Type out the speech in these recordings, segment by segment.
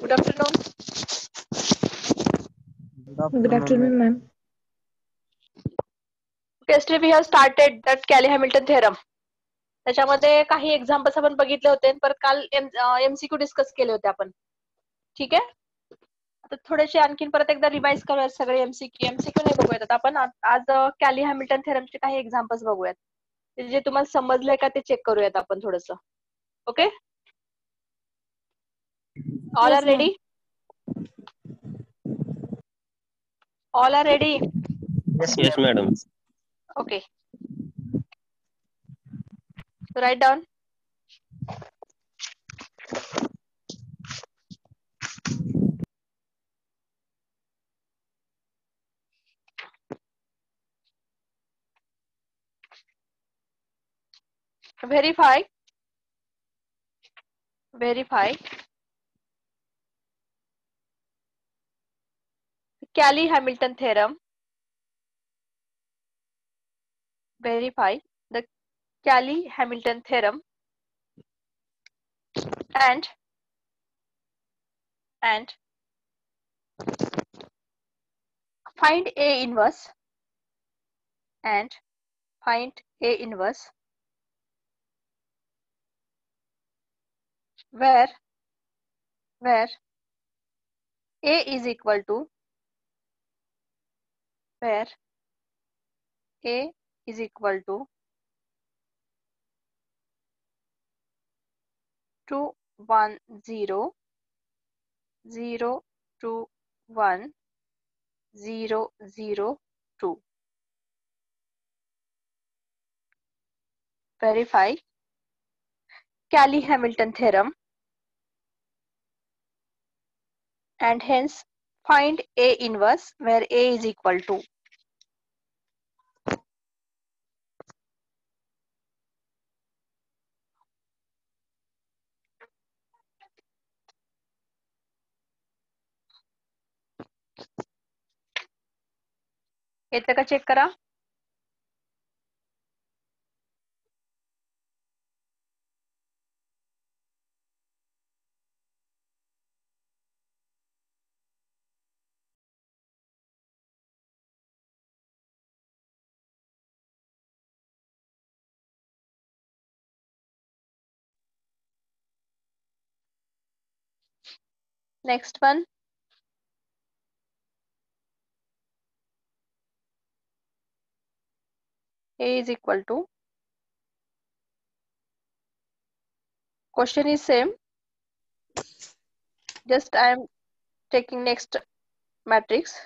Good afternoon. Good afternoon, ma'am. Yesterday we have started that Cayley-Hamilton theorem. त्याच्यामध्ये काही examples आपण बघितले होते, परत काल MCQ डिस्कस केले होते आपण. ठीक आहे. आता थोडेसे आणखीन परत एकदा रिवाइज करूयात सगळे MCQ नाही बघूयात. आता आपण आज Cayley-Hamilton theoremचे काही एक्झाम्पल्स बघूयात. जे तुम्हाला समजलंय का ते चेक करूयात आपण थोडंसं. Okay? All Yes, are ma'am. ready? All are ready? Yes, madam. Okay. So write down. Verify Cayley-Hamilton theorem. Verify the Cayley-Hamilton theorem and find A inverse where A is equal to 2 1 0 0 2 1 0 0 2. Verify Cayley-Hamilton theorem and hence find A inverse where A is equal to. येतं का check करा. Next one. A is equal to. Question is same. Just I am taking next matrix.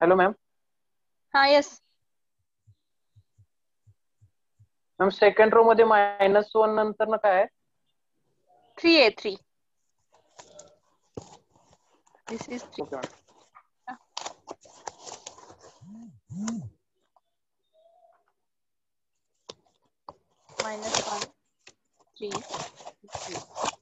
Hello ma'am. हा yes. Ma'am second row मध्ये -1 नंतर ना काय आहे? 3A3. This is 3. Okay ma'am. -1 3 3.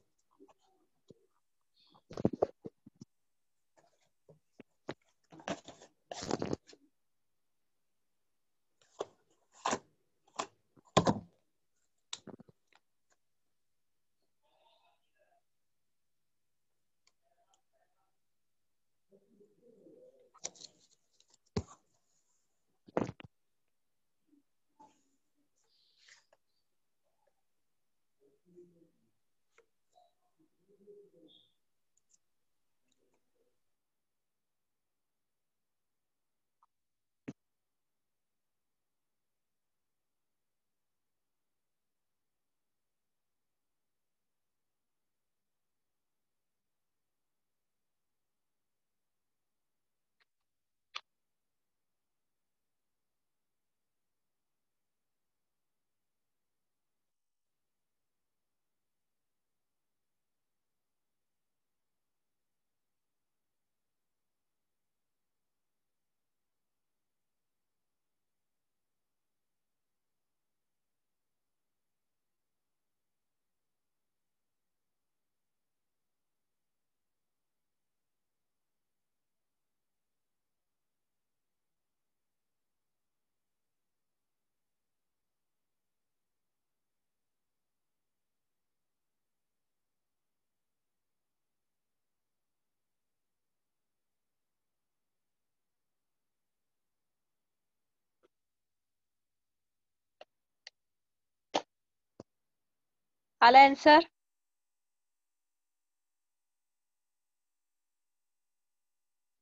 आला आन्सर?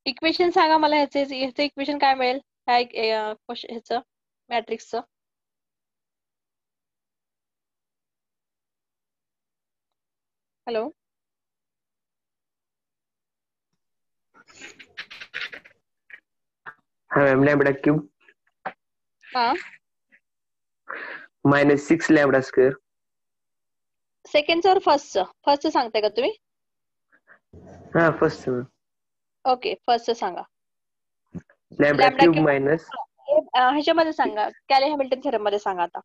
इक्वेशन सांगा मला ह्याचं इक्वेशन काय मिळेल ह्याचं मॅट्रिक्सचं. हॅलो. हाँ मैम लैम्बडा क्यूब हा -6 लैम्बडा स्क्वायर. सेकंडचं और फर्स्टचं सांगताय का तुम्ही? हाँ फर्स्ट मैम. ओके फर्स्टचं सांगा. Lambda lambda cube cube minus ह्याच्यामध्ये सांगा, कॅले हॅमिल्टन थेरम मध्ये सांगा आता.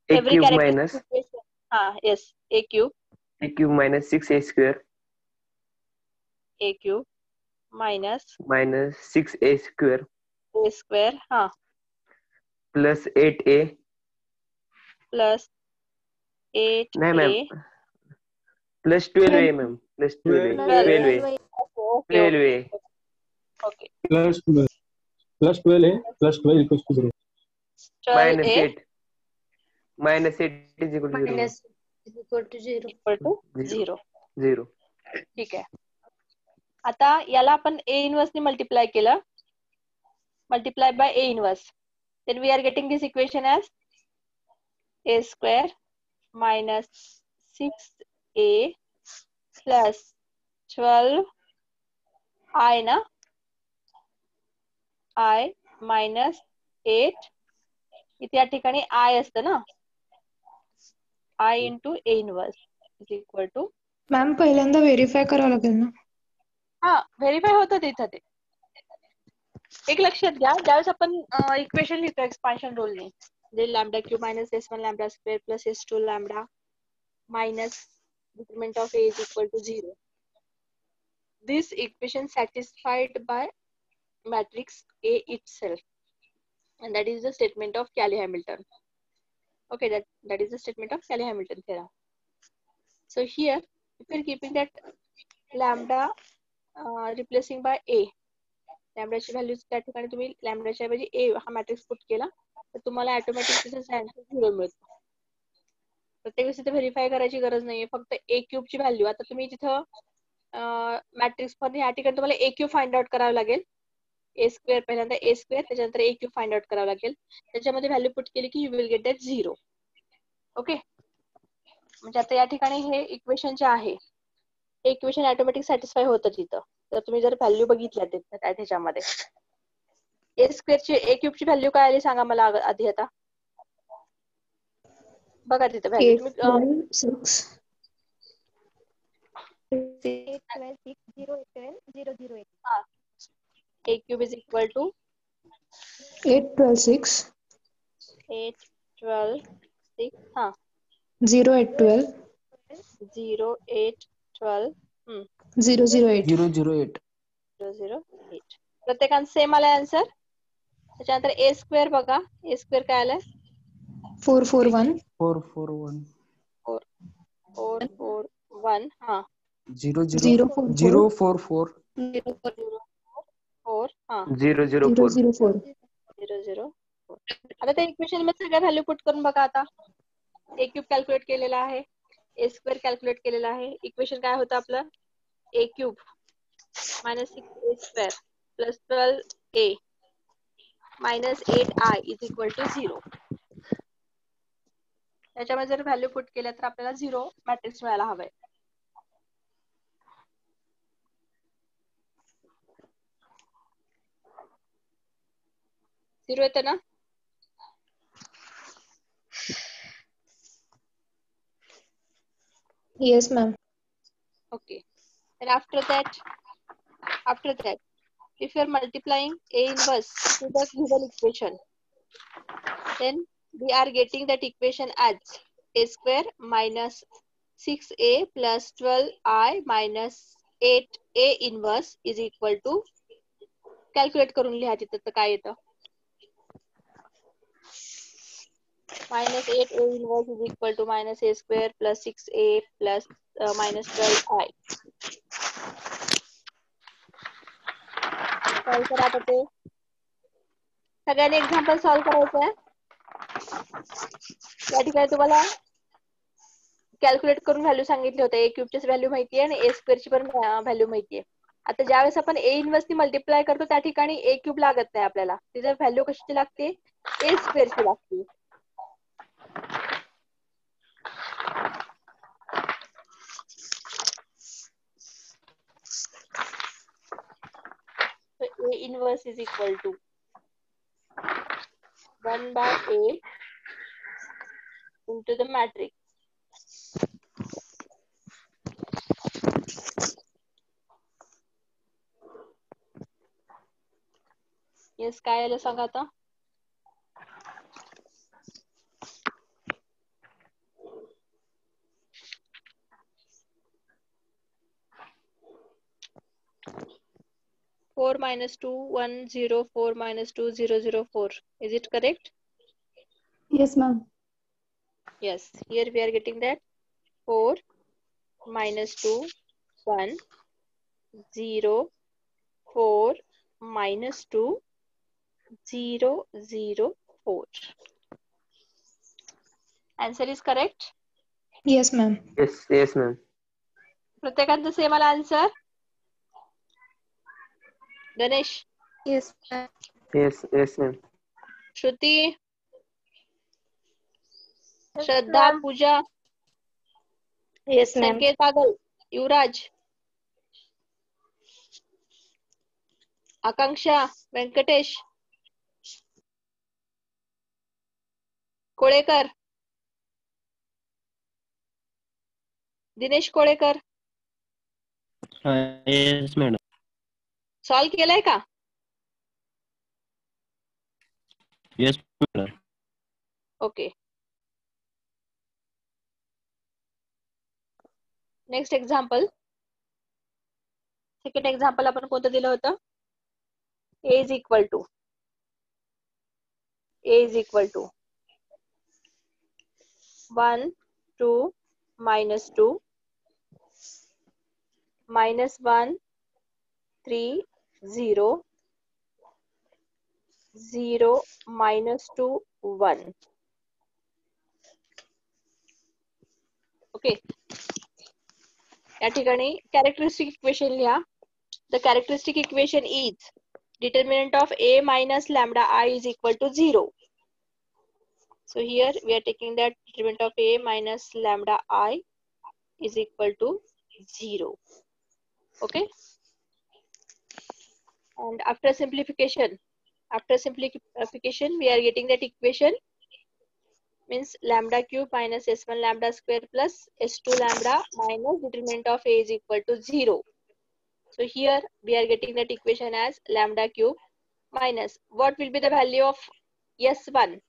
A every cube characteristic minus equation. हा yes. A cube minus 6 A square minus minus 6 A square A square हा प्लस 8 ए. प्लस 8 नहीं ma'am A plus 12 A ma'am plus 12 A 12 A okay 12 okay A okay. Plus 12 है plus 12 equals to 0. Minus 12a 8 minus 8 is equal to 0. minus is equal to 0. Equal to 0. 0. ठीक आहे. आता याला आपण A इनवर्सने multiply केलं, multiply by A inverse, then we are getting this equation as a square minus 6a plus 12 I ना I minus 8 इथे या ठिकाणी I असतं ना, I into a inverse is equal to. Ma'am पहिल्यांदा व्हेरीफाय करावं लागेल ना. हा व्हेरीफाय होतं तिथं ते. एक लक्षात घ्या, ज्यावेळेस आपण इक्वेशन लिहितो एक्सपान्शन रूलने, जे lambda cube minus S1 lambda square plus S2 lambda minus decrement of A is equal to 0. This equation satisfied by matrix A itself, and that is the statement of Cayley-Hamilton. Okay, that is the statement of Cayley-Hamilton theorem. So here, if you are keeping that lambda replacing by A, लॅम्बडाची value त्या ठिकाणी तुम्ही लॅम्बडाच्या ऐवजी ए हा matrix put केला तर तुम्हाला ऑटोमॅटिक तिथे आन्सर 0 मिळतो. प्रत्येक वेळेस तिथे व्हेरीफाय करायची गरज नाहीये, फक्त ए क्यूबची व्हॅल्यू आता तुम्ही तिथं मॅट्रिक्स मध्ये या ठिकाणी तुम्हाला ए क्यूब फाइंड आउट करावं लागेल. ए स्क्वेअर पहिल्यांदा ए स्क्वेअर त्याच्यानंतर ए क्यूब फाइंड आउट करावं लागेल. त्याच्यामध्ये व्हॅल्यू पुट केली की you will get that 0. Okay, म्हणजे आता या ठिकाणी हे इक्वेशन जे आहे हे इक्वेशन ऑटोमॅटिक सॅटिस्फाय होतं तिथं. तर तुम्ही जर व्हॅल्यू बघितल्या त्याच्यामध्ये ए स्क्वेअरची ए क्यूबची व्हॅल्यू काय आली सांगा मला आधी. आता बघा तिथं व्हॅल्यू 8, तुम्ही 12, 6. 8, 12, 6, 0, 12, 0, 0, 8. A cube is equal to 8, 12, 6. 8, 12, 6 हा 0, 8, 12. 0, 8, 12 0, 0, 8. 0, 0, 8. 0, 0, 8. प्रत्येकांना सेम आलाय आन्सर. त्याच्यानंतर ए स्क्वेअर बघा, ए स्क्वेअर काय आलाय 4, 4, 1. 4, 4, 1. 4, 4, 1 हा 0, 0, 4, 4. 4, 4. 4 हा 0 0 0, 4. 0, 4. 0, 0, 4. आता त्या इक्वेशन मध्ये सगळ्या व्हॅल्यू पुट करून बघा. आता ए क्यूब कॅल्क्युलेट केलेला आहे, ए स्क्वेअर कॅल्क्युलेट केलेला आहे. इक्वेशन काय होतं आपलं A cube minus 6 A square plus 12 A minus 8 I is equal to 0. त्याच्यामध्ये जर व्हॅल्यू पुट केल्या तर आपल्याला 0 मॅट्रिक्स मिळायला हवंय. झिरो येतं ना. Yes, ma'am. Okay. And after that, if you are multiplying A inverse to the given equation, then we are getting that equation as A square minus 6A plus 12I minus 8A inverse is equal to, calculate करून लिहा तिथं तर काय येतं minus 8A inverse is equal to minus A square plus 6A plus minus 12I. Solve करा आता ते. सगळ्यांनी एक्झाम्पल सॉल्व करायचं आहे. या ठिकाणी तुम्हाला कॅल्क्युलेट करून व्हॅल्यू सांगितली होते. ए क्यूबचीच व्हॅल्यू माहितीये आणि ए स्क्वेअरची पण व्हॅल्यू माहितीये. आता ज्यावेळेस आपण ए इन्व्हर्सनी मल्टिप्लाय करतो त्या ठिकाणी ए क्यूब लागत नाही आपल्याला. तिथे व्हॅल्यू कशाची लागते? ए स्क्वेअरची लागते. So A inverse is equal to 1 by A into the matrix. Yes, काय आलं सांगा आता? Four minus 2, 1, 0, 4 minus 2, 0, 0, 4. Is it correct? Yes, ma'am. Yes. Here we are getting that 4 minus 2, 1, 0, 4 minus 2, 0, 0, 4. Answer is correct? Yes, ma'am. Yes, yes, ma'am. प्रत्येकांचं same आला answer? Ganesh, Yes, ma'am. Yes, yes, ma'am. Shruti, Shraddha, Pooja, Yes, ma'am. Sanket, Pagal, Yuvraj, Akanksha, Venkatesh, Kolekar, Dinesh Kolekar, yes madam. Solve केलाय का? Yes madam. Okay. Next example. Second example आपण कोणतं दिलं होतं? A is equal to 1, 2, minus 2, minus 1, 3, 0, 0, minus 2, 1. Okay. या ठिकाणी कॅरेक्टरिस्टिक इक्वेशन लिहा. The characteristic equation is determinant of A minus lambda I is equal to 0. So here we are taking that determinant of A minus lambda I is equal to 0. Okay. And after simplification, we are getting that equation means lambda cube minus S1 lambda square plus S2 lambda minus determinant of A is equal to 0. So here we are getting that equation as lambda cube minus what will be the value of S1?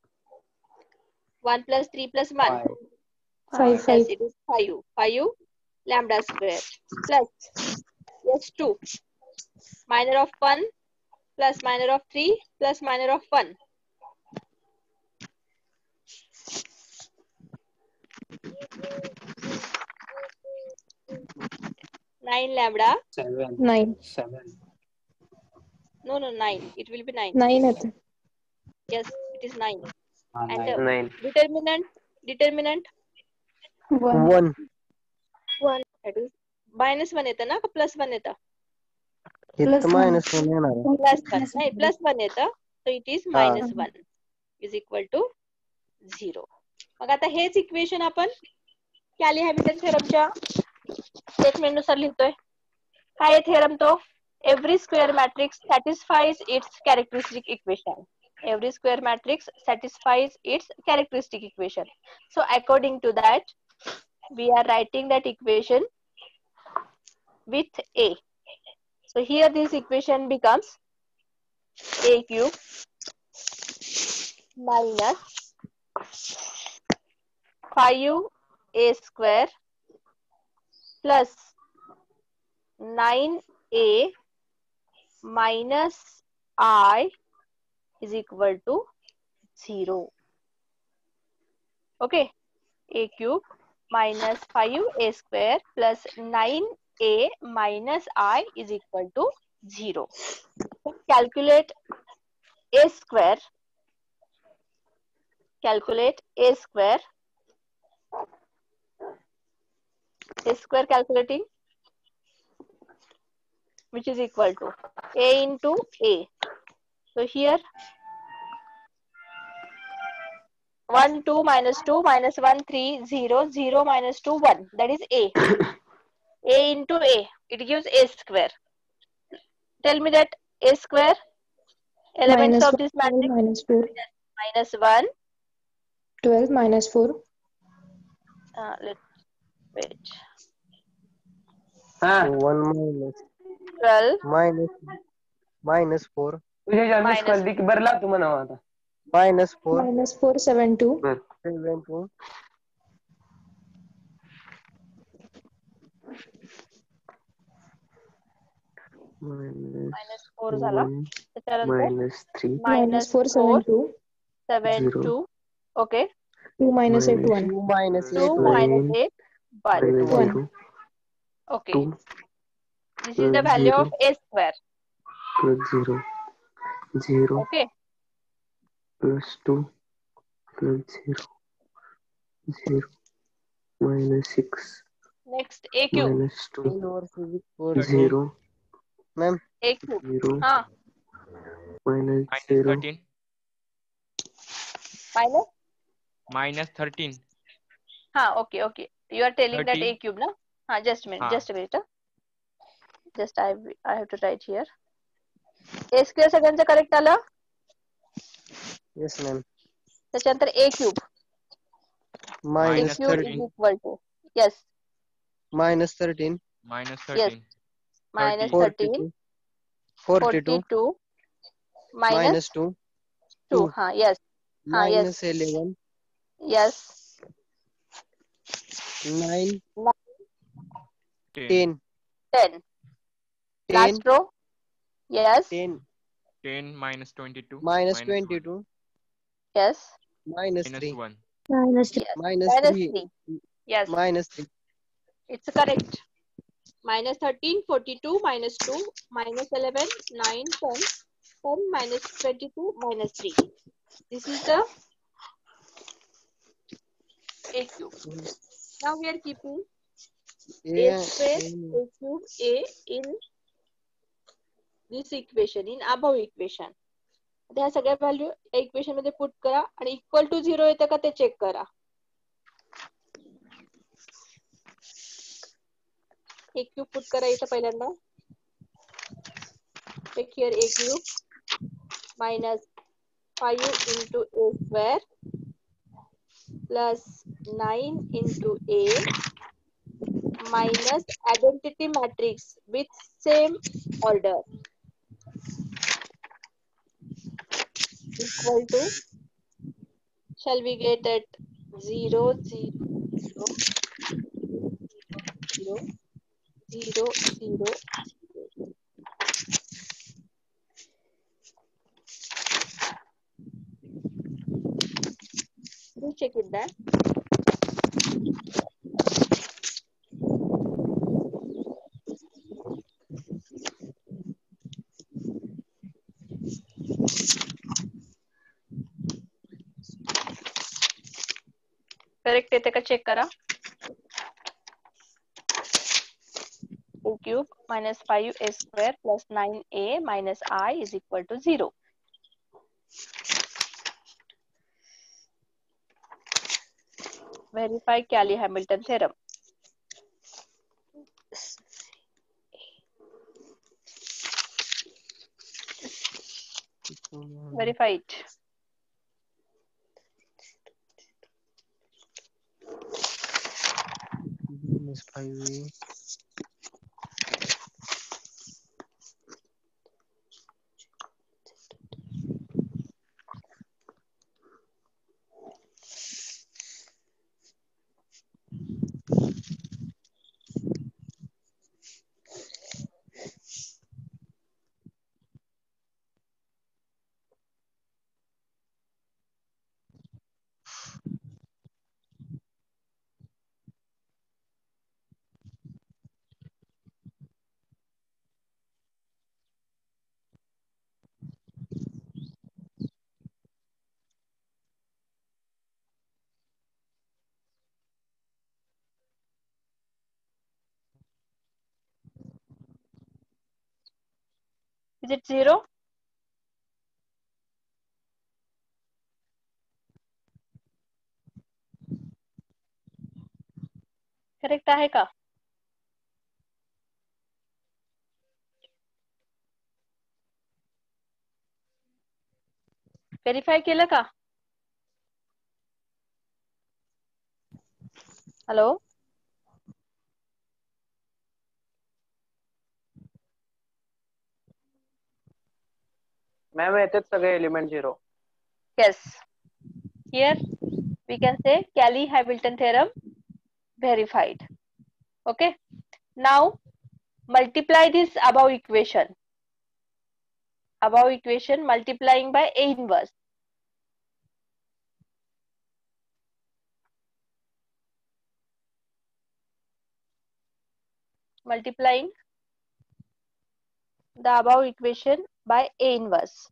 1 plus 3 plus 1. 5, 5. Yes, it is 5. 5 lambda square plus S2 minor of 1 plus minor of 3 plus minor of 1. 9 lambda. 9. No, 9. It will be 9. 9 येते. Yes, it is 9. And 9. determinant 1. 1. that is minus 1 येतं ना का plus 1 येतं? Plus minus one येणार आहे. Plus 1 नाही plus 1 येतं. So it is minus 1 is equal to 0. मग आता हेच इक्वेशन आपण कॅली हॅमिल्टन थेरमच्या स्टेटमेंट नुसार लिहितोय. काय आहे थेरम तो? Every square matrix satisfies its characteristic equation. Every square matrix satisfies its characteristic equation. So according to that, we are writing that equation with A. So here this equation becomes A cube minus 5A square plus 9A minus I is equal to 0. Okay. A cube minus 5A square plus 9A minus I is equal to 0. Calculate A square. Calculate A square A square calculating, which is equal to A into A. So here 1 2 minus 2 minus 1 3 0 0 minus 2 1, that is A. A into A, it gives A square. Tell me that A square elements minus of 1, this 12 matrix. minus 4, Minus 1. 12 minus 4, Let's wait. हा 1 minus 12 minus 4 तुझ्या ज्या miss minus call दे की बरं लावतो म्हणावं आता. minus 4 minus 4, 7, 2, 7 2 minus minus 4 झाला. 1 त्याच्यानंतर minus 3 minus minus 4, 4 7, 2, 7 0 2. Okay. 2 minus 8, minus 1, 2 minus 2 8 minus 1 8 1. minus 1. 0 Okay. 2 This is the plus value 0 of A square. plus 0 0 Okay. plus 2 plus 0 0 minus 6 Next A cube. minus 2 0 ma'am A cube. 0 हाँ minus minus 0 13 minus. minus 13 हाँ okay okay. You are telling that 30 A cube ना? हाँ just a minute, हाँ just a minute. Just I have to write here. A square सगळ्यांचं correct आलं. yes ma'am त्याच्यानंतर A cube. A minus cube is 13 equal to, yes, minus 13 minus yes, 13 minus 30 13 42 42 minus minus 2 2. 2 हाँ yes, हाँ yes, minus 11 yes. 9 10 10 10. 10 Last row. Yes, 10 10 minus 22 minus minus 1 22 yes, minus minus 3 1 minus 3, yes. minus Minus 3 3. Yes, minus 3 it's correct. Minus 13, 42, minus 2, minus 11, 9, 10, 10 minus 22, minus 3. This is the A cube. Now we are keeping A square, A cube, A in this equation, in above equation. आता ह्या सगळ्या value या equation मध्ये put करा आणि equal to 0 येतं का ते चेक करा. A cube पुट करा इथं पहिल्यांदा. Check here A cube minus 5 into A square plus 9 into A minus identity matrix with same order equal to, shall we get at 0 0 0 0 0 0 0. Do check it that. Correct येते का check करा. A cube minus 5A square plus 9A minus I is equal to 0. Verify Cayley-Hamilton theorem. Verify it. minus 5a is it 0? Correct आहे का? Verify केलं का? Hello. Ma'am येतात सगळे element 0. Yes. Here we can say Cayley-Hamilton theorem verified. Okay. Now multiply this above equation. Above equation multiplying by A inverse. Multiplying the above equation by A inverse.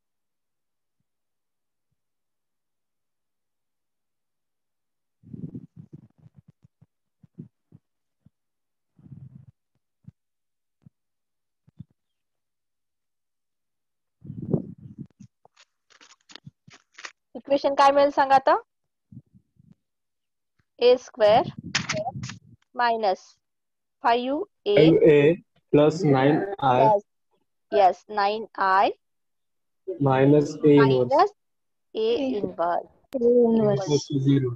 Equation काय मिळेल सांगा आता? A square minus 5A 5A plus 9I plus, yes, 9I minus A inverse minus A inverse inverse. equals to 0.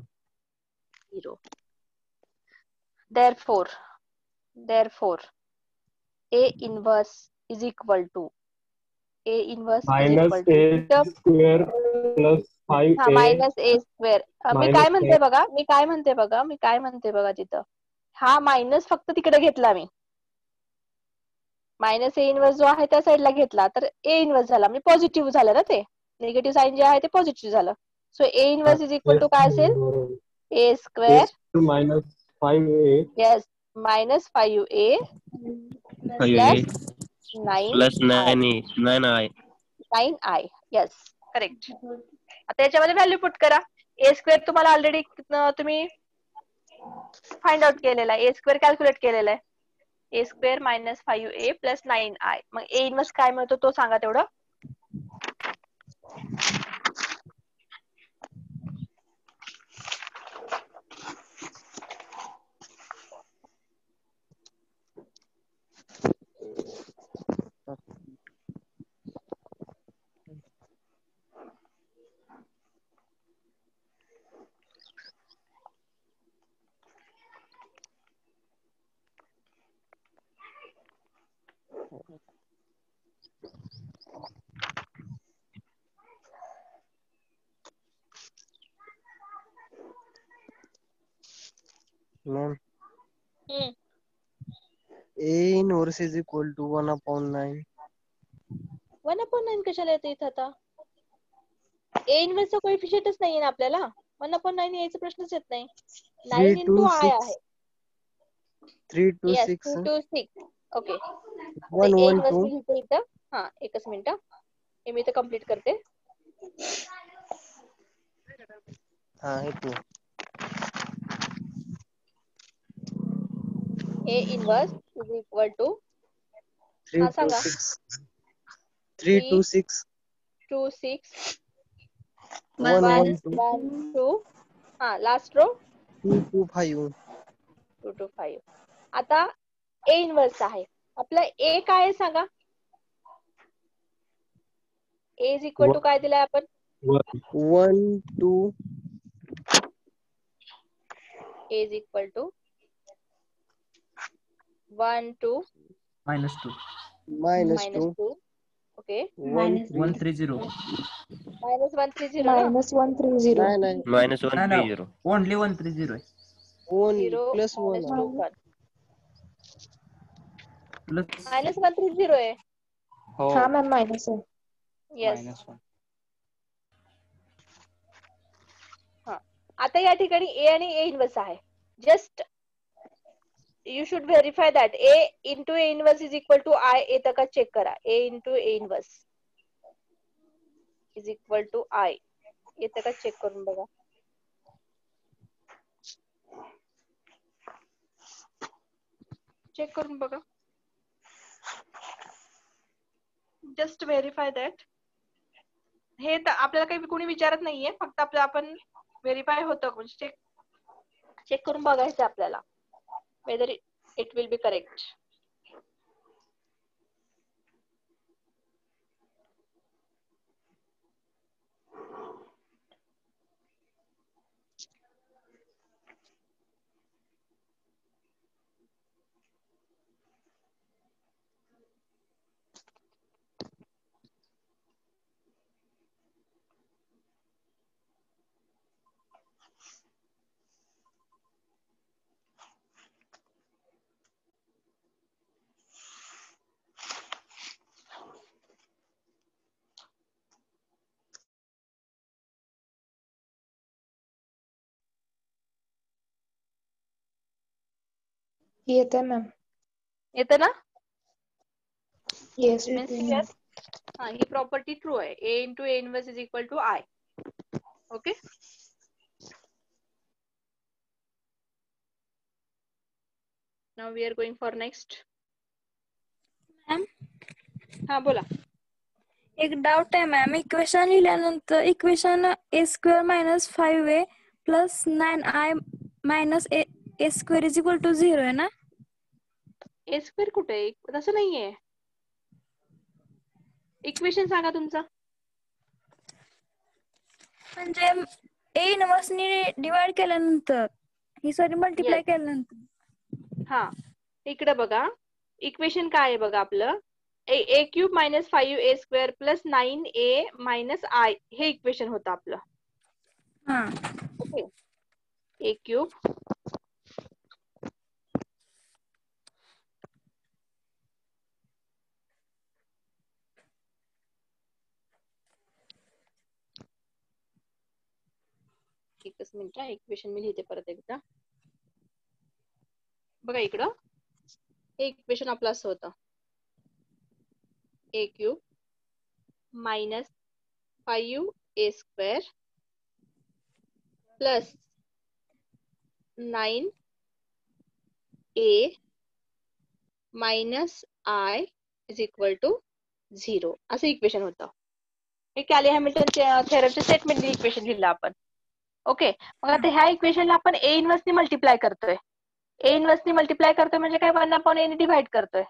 0. Therefore, A inverse is equal to Minus A इथं square plus हा 5A minus ए square. मी minus काय म्हणते बघा, मी काय म्हणते बघा तिथं हा मायनस फक्त तिकडे घेतला मी. मायनस ए इनवर्स जो आहे त्या साईडला घेतला तर ए इनवर्स झाला म्हणजे पॉझिटिव्ह झालं ना, ते निगेटिव्ह साईन जे आहे ते पॉझिटिव्ह झालं. So A inverse is equal to काय असेल? A A square square minus 5A yes minus 5A 5A plus 9 plus 9I. 9I. Yes correct. आता याच्यामध्ये व्हॅल्यू पुट करा. ए स्क्वेअर तुम्हाला ऑलरेडी तुम्ही फाइंड आउट केलेला आहे. ए स्क्वेअर कॅल्क्युलेट केलेला आहे. A square minus 5A plus 9I. मग ए इनवर्स काय मिळतो तो सांगा तेवढं. Ma'am, A inverse is equal to 1/9. 1/9 कशाला येते इथं आता? ए इनवर्सचा कोएफिशियंटच नाहीये ना आपल्याला. 1/9 यायचा प्रश्नच येत नाही. 9 3 to into I 6. आहे. 3 to yes 6. 2 to 6. Okay. 1 A 1 inverse 2. मी लिहिते इथं. हा एकच मिनिट. हे मी इथं कम्प्लीट करते. हाँ है 2. A inverse is equal to 3 हा to सांगा. 6. 3 to 6. 2 6 1 1 1 2. 1 2 हा लास्ट रो 2 to 5. 2 to 5. आता ए इनवर्स आहे. आपला ए काय आहे सांगा. ए इज इक्वल टू काय दिलाय आपण? 1 2. A is equal to 1 2 minus 2 minus 2. 2. Okay. 1 3. 130 minus 130 ना. minus 130. नहीं नहीं. Minus no, no, 130. only 130 है. 1 0 plus 1. minus 2 1. plus मायनस 130 आहे. हो हाँ मैम माइनस है. येस. -1. हा आता या ठिकाणी ए आणि ए इनवर्स आहे. Just you should verify that A into A inverse is equal to I येतं का चेक करा. A into A inverse is equal to I येतं का चेक करून बघा. चेक करून बघा. Just verify that. हे तर आपल्याला काही कोणी विचारत नाहीये, फक्त आपलं आपण व्हेरीफाय होतं म्हणजे चेक करून बघायचं आपल्याला whether it will be correct. येते मॅम. येतं ना? Yes. Means here, he property true आहे. A into A inverse is equal to I. Okay. Now we are going for next. Ma'am हा बोला. एक डाऊट आहे मॅम. इक्वेशन लिहिल्यानंतर equation a² minus 5a plus 9i minus a² is equal to 0 आहे ना? A square कुठे आहे? तसं नाहीये. इक्वेशन सांगा तुमचं. म्हणजे a इनवर्स ने डिवाइड केल्यानंतर मल्टिप्लाय केल्यानंतर. हा इकडे बघा, इक्वेशन काय आहे बघा आपलं. a cube minus 5a square plus 9a minus I हे इक्वेशन होतं आपलं. हा ओके. a क्यूब एकच मिनिट, इक्वेशन मी लिहिते परत एकदा. बघा इकडं हे इक्वेशन आपलं असं होतं. a cube minus 5a square plus 9a minus I is equal to 0 असं इक्वेशन होतं. हे कॅली हॅमिल्टन थेरमचे स्टेटमेंट इक्वेशन लिहिलं आपण. ओके. मग आता ह्या इक्वेशनला आपण a इनवर्स ने मल्टिप्लाय करतोय. a इनवर्स ने मल्टिप्लाय करतोय म्हणजे काय, 1/a ने डिवाइड करतोय,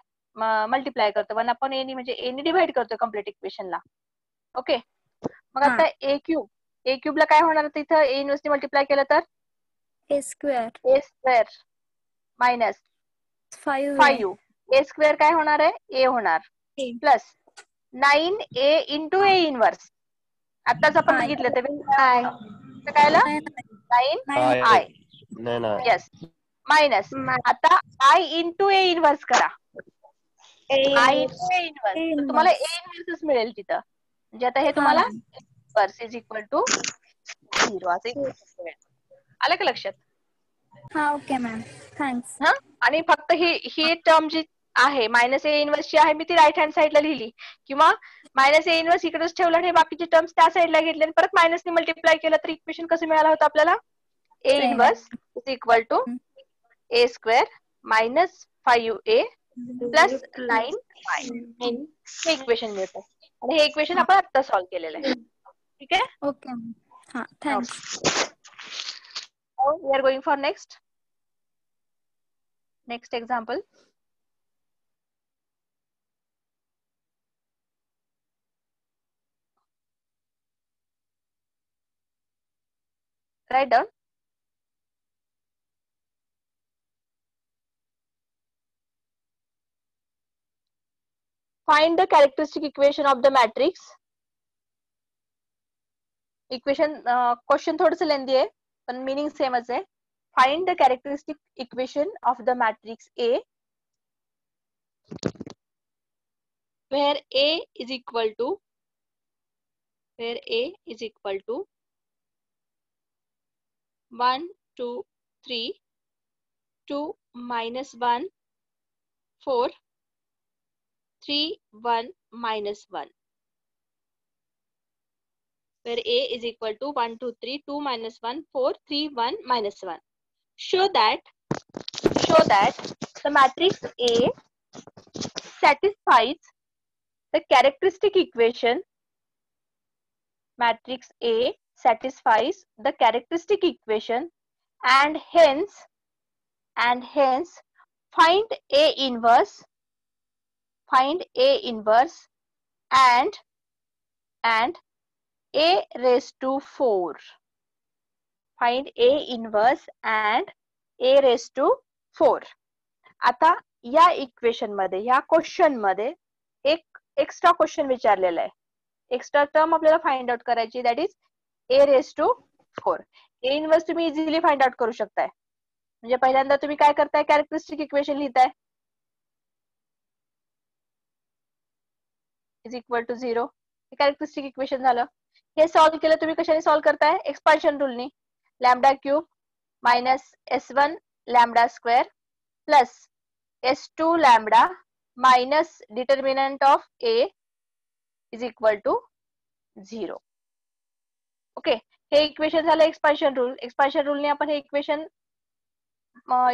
मल्टिप्लाय करतोय. 1/a ने म्हणजे a ने डिवाइड करतोय कम्प्लीट इक्वेशनला. ओके. मग आता a क्यूबला काय होणार तिथं a इनवर्स ने मल्टिप्लाय केलं तर a square minus 5 a square काय होणार आहे, a होणार plus 9a into a inverse. आताच आपण बघितलं ते काय काय 9i. येस. मायनस आता I इंटू a इनवर्स करा. I इंटू a इनवर्स तुम्हाला a इनवर्सच मिळेल तिथं. म्हणजे आता हे तुम्हाला इनवर्स इज इक्वल टू 0 असं इक्वेशन मिळेल. आलं का लक्षात? हा ओके मॅम, थँक्स. हा. आणि फक्त ही टर्म जी आहे मायनस a इनवर्स ची आहे, मी ती राईट हँड साईडला लिहिली, किंवा मायनस a इनवर्स इकडेच ठेवलं आणि बाकीचे टर्म्स त्या साईडला घेतले आणि परत मायनसने मल्टिप्लाय केलं तर इक्वेशन कसं मिळालं होतं आपल्याला, a inverse is equal to a square minus 5a plus 9i हे इक्वेशन मिळतं. आणि हे इक्वेशन आपण आता सॉल्व्ह केलेलं आहे. ठीक आहे. ओके. हा thanks. We are going for next example. Write down. Find the characteristic equation of the matrix. Equation question थोडंसं लेंदी आहे पण मीनिंग सेमच आहे. Find the characteristic equation of the matrix A where A is equal to 1 2 3 2 minus 1 4 3 1 minus 1, where A is equal to 1 2 3 2 minus 1 4 3 1 minus 1. Show that the matrix A satisfies the characteristic equation matrix A satisfies the characteristic equation and hence find A inverse and A raised to 4. Find A inverse and A raised to 4. आता या equation मध्ये, या question मध्ये एक extra question विचारलेला आहे. Extra term आपल्याला find out करायची, that is A raised to 4. A inverse तुम्ही इझिली फाइंड आउट करू शकताय. म्हणजे पहिल्यांदा तुम्ही काय करताय, कॅरेक्टरिस्टिक इक्वेशन लिहिताय इज इक्वल टू 0. हे कॅरेक्टरिस्टिक इक्वेशन झालं. हे सॉल्व्ह केलं तुम्ही कशाने सॉल्व्ह करताय, एक्सपान्शन रूलनी. Lambda cube minus S1 lambda square plus S2 lambda minus determinant of A is equal to 0. Okay, हे इक्वेशन झालं एक्सपान्शन रूल. एक्सपान्शन रूलने आपण हे इक्वेशन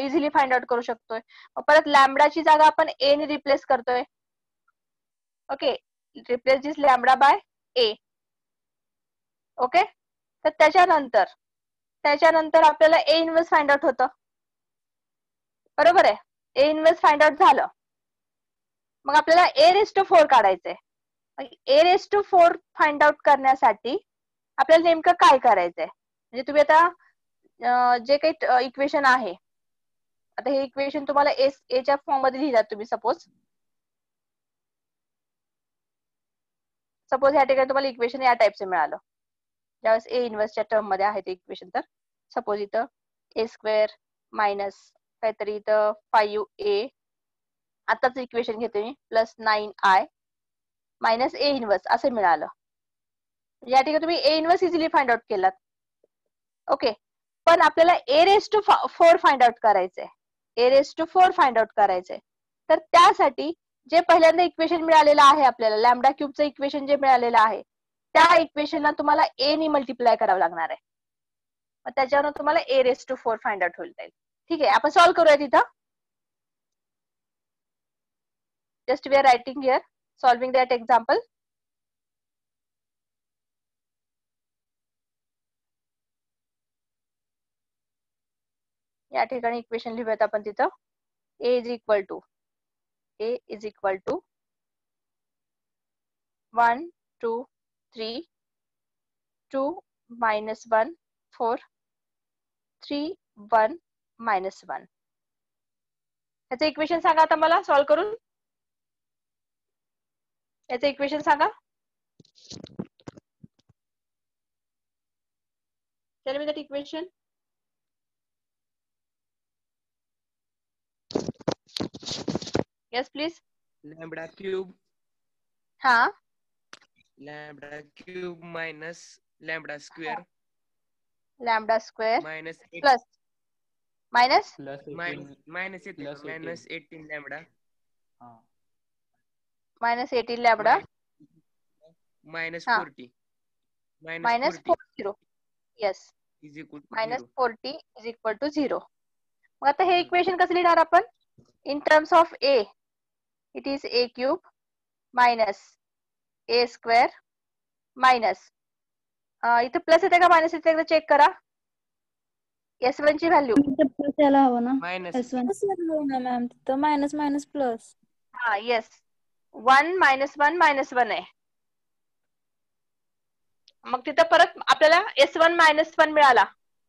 इझिली फाइंड आउट करू शकतोय. परत लॅम्बडाची जागा आपण A ने रिप्लेस करतोय. Okay, replace this lambda by A. Okay, तर त्याच्यानंतर आपल्याला A इन्व्हर्स फाइंड आउट होतं. बरोबर आहे, A इन्व्हर्स फाइंड आउट झालं. मग आपल्याला A रेस्ट टू 4 काढायचंय. A raised to 4 find out करण्यासाठी आपल्याला नेमकं काय करायचंय, म्हणजे तुम्ही आता जे काही इक्वेशन आहे, आता हे इक्वेशन तुम्हाला A च्या फॉर्म मध्ये लिहिलात तुम्ही. सपोज या ठिकाणी तुम्हाला इक्वेशन या टाइपचं मिळालं, ज्यावेळेस A इन्व्हर्सच्या टर्म मध्ये आहे ते इक्वेशन. तर सपोज इथं A स्क्वेअर मायनस काहीतरी इथं 5A, आताच इक्वेशन घेते मी, plus 9I minus A inverse असं मिळालं. या ठिकाणी तुम्ही A inverse easily find out केलात. ओके, पण आपल्याला A raise to 4 find out करायचंय. A raise to 4 find out करायचंय. तर त्यासाठी जे पहिल्यांदा इक्वेशन मिळालेलं आहे आपल्याला, लॅम्बडा क्यूबचं इक्वेशन जे मिळालेलं आहे, त्या इक्वेशनला तुम्हाला A ने मल्टिप्लाय करावं लागणार आहे. मग त्याच्यावर तुम्हाला A raise to 4 find out होईल. ठीक आहे, आपण सॉल्व्ह करूया तिथं. Just we are writing here, solving that example. या ठिकाणी इक्वेशन लिहूयात आपण तिथं. A is equal to 1 2 3 2 minus 1 4 3 1 minus 1. याचं इक्वेशन सांगा आता मला सॉल्व्ह करून. याचं इक्वेशन सांगा. Tell me that equation. Yes, please. Lambda cube. हाँ. Lambda cube minus lambda square. Lambda square. Minus 8. Plus. Minus. Minus 18 lambda. Minus 18 lambda. Minus हाँ. 40. Minus 40. Yes. Is equal to minus 0. 40 is equal to 0. मग आता हे equation कसं लिहिणार आपण? In terms of A, it is A cube minus A square minus इथे plus येते का मायनस येते एकदा चेक करा. S1 ची व्हॅल्यू प्लस यायला हवं ना. Minus. S1 मॅम तिथं मायनस मायनस प्लस. हा येस 1 -1 आहे. मग तिथं परत आपल्याला S1 -1 मिळाला.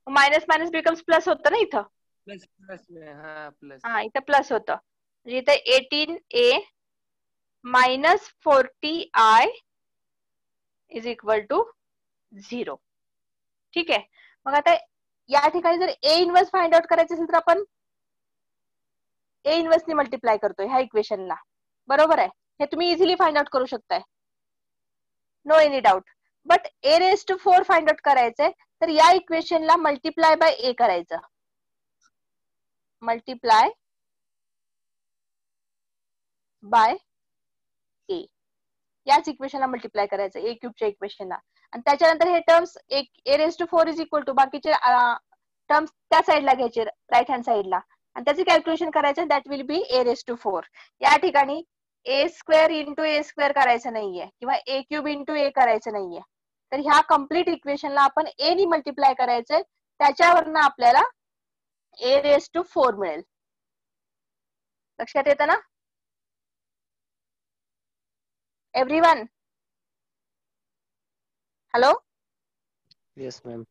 मायनस मायनस बिकम्स प्लस होतं ना इथं. Plus हाँ plus. हा इथं प्लस होतं. म्हणजे इथं 18A minus 40I is equal to 0. ठीक आहे. मग आता या ठिकाणी जर A इन्व्हर्स फाइंड आउट करायचं असेल तर आपण A इन्व्हर्स ने मल्टिप्लाय करतोय ह्या इक्वेशनला. बरोबर आहे. हे तुम्ही इझिली फाइंड आउट करू शकताय. No any doubt. But A raise to 4 find out करायचंय तर या इक्वेशनला मल्टिप्लाय बाय A करायचं. मल्टिप्लाय बाय A याच इक्वेशनला मल्टिप्लाय करायचं A क्यूबच्या इक्वेशनला. आणि त्याच्यानंतर हे terms A raise to 4 is equal to बाकीचे टर्म्स त्या साईडला घ्यायचे राईट हँड साईडला आणि त्याचे कॅल्क्युलेशन करायचं. That will be A raise to 4. या ठिकाणी A square into A square करायचं नाहीये किंवा ए क्यूब इंटू ए करायचं नाहीये. तर ह्या कम्प्लीट इक्वेशनला आपण ए नी मल्टिप्लाय करायचंय, त्याच्यावरनं आपल्याला ए रेस टू 4 मिळेल. लक्षात येतं ना एव्हरीवन? Hello yes ma'am.